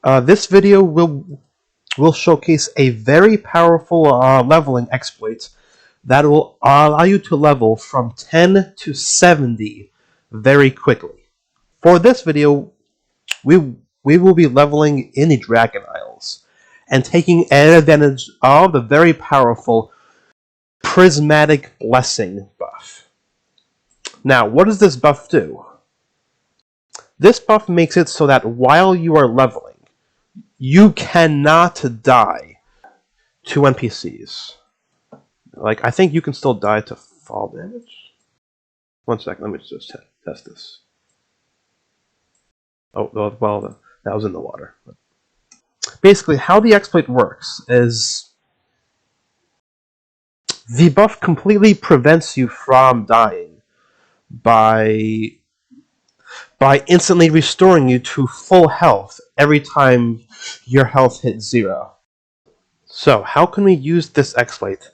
This video will showcase a very powerful leveling exploit that will allow you to level from 10 to 70 very quickly. For this video, we will be leveling in the Dragon Isles and taking advantage of the very powerful Prismatic Blessing buff. Now, what does this buff do? This buff makes it so that while you are leveling, you cannot die to NPCs. Like, I think you can still die to fall damage. One second, let me just test this. Oh, well, that was in the water. Basically, how the exploit works is the buff completely prevents you from dying by instantly restoring you to full health every time your health hits 0. So, how can we use this exploit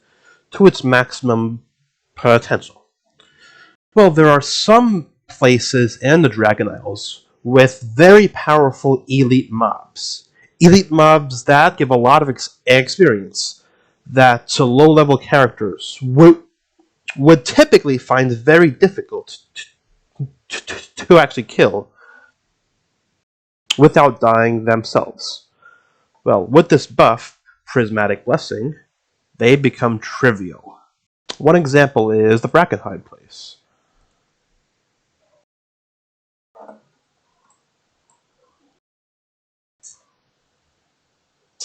to its maximum potential? Well, there are some places in the Dragon Isles with very powerful elite mobs. Elite mobs that give a lot of experience that low-level characters would typically find very difficult to actually kill without dying themselves. Well, with this buff, Prismatic Blessing, they become trivial. One example is the Brackenhide place.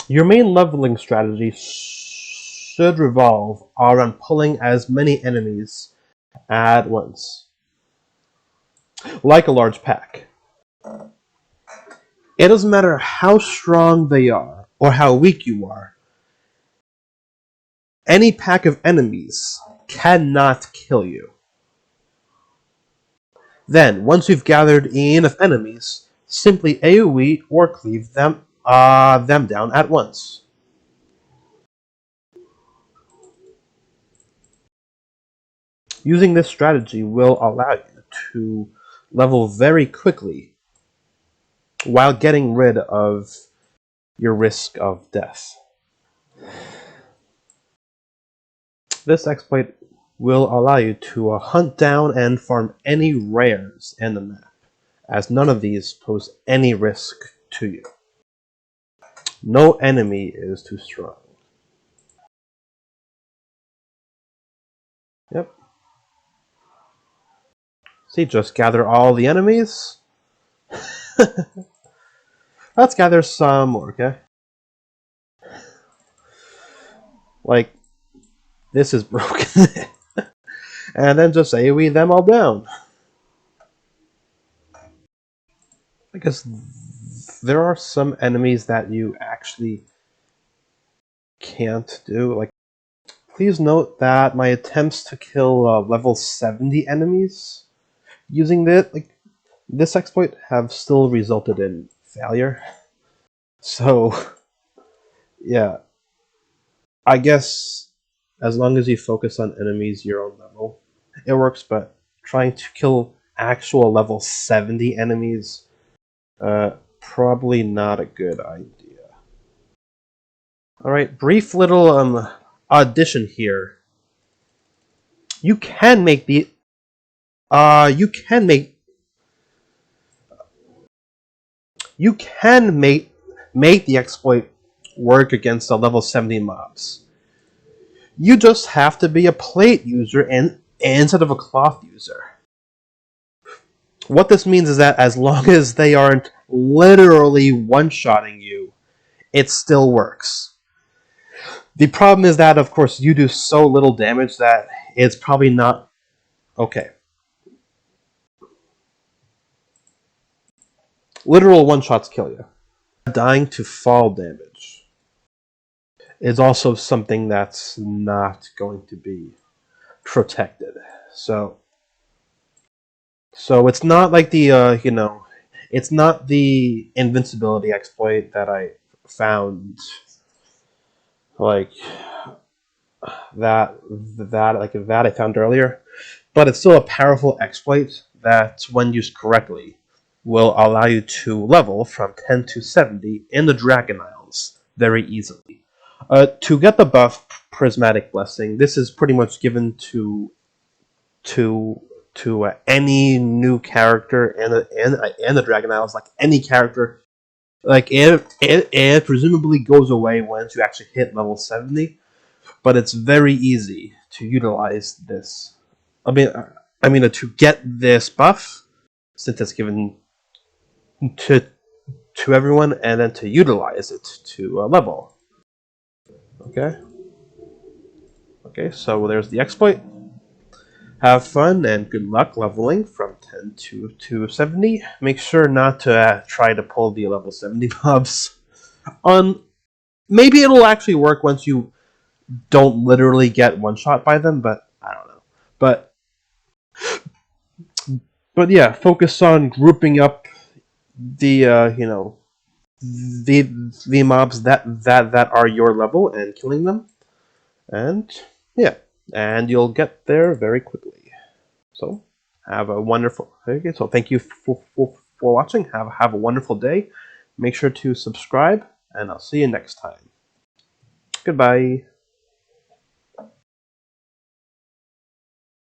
Your main leveling strategy should revolve around pulling as many enemies at once, like a large pack. It doesn't matter how strong they are or how weak you are. Any pack of enemies cannot kill you. Then, once you've gathered enough enemies, simply AoE or cleave them down at once. Using this strategy will allow you to level very quickly while getting rid of your risk of death. This exploit will allow you to hunt down and farm any rares in the map, as none of these pose any risk to you. No enemy is too strong. Yep. See, just gather all the enemies. Let's gather some more, okay? Like, this is broken. And then just AoE them all down. I guess there are some enemies that you actually can't do. Like, please note that my attempts to kill level 70 enemies using this exploit have still resulted in failure. So, yeah. I guess as long as you focus on enemies your own level, it works, but trying to kill actual level 70 enemies, probably not a good idea. Alright, brief little audition here. You can make the make the exploit work against the level 70 mobs. You just have to be a plate user instead of a cloth user. What this means is that as long as they aren't literally one-shotting you, it still works. The problem is that, of course, you do so little damage that it's probably not okay. Literal one-shots kill you. Dying to fall damage is also something that's not going to be protected. So it's not like the it's not the invincibility exploit that I found, like that I found earlier, but it's still a powerful exploit that, when used correctly, will allow you to level from 10 to 70 in the Dragon Isles very easily. To get the buff Prismatic Blessing, this is pretty much given to any new character in the Dragon Isles, like any character. Like it presumably goes away once you actually hit level 70, but it's very easy to utilize this. To get this buff, since it's given to everyone, and then to utilize it to level. Okay. Okay. So there's the exploit. Have fun and good luck leveling from 10 to 70. Make sure not to try to pull the level 70 mobs. Maybe it'll actually work once you don't literally get one shot by them, but I don't know. But yeah, focus on grouping up the the mobs that are your level and killing them, and yeah, and you'll get there very quickly. So have a wonderful. Okay, so thank you for watching. Have a wonderful day. Make sure to subscribe, and I'll see you next time. Goodbye.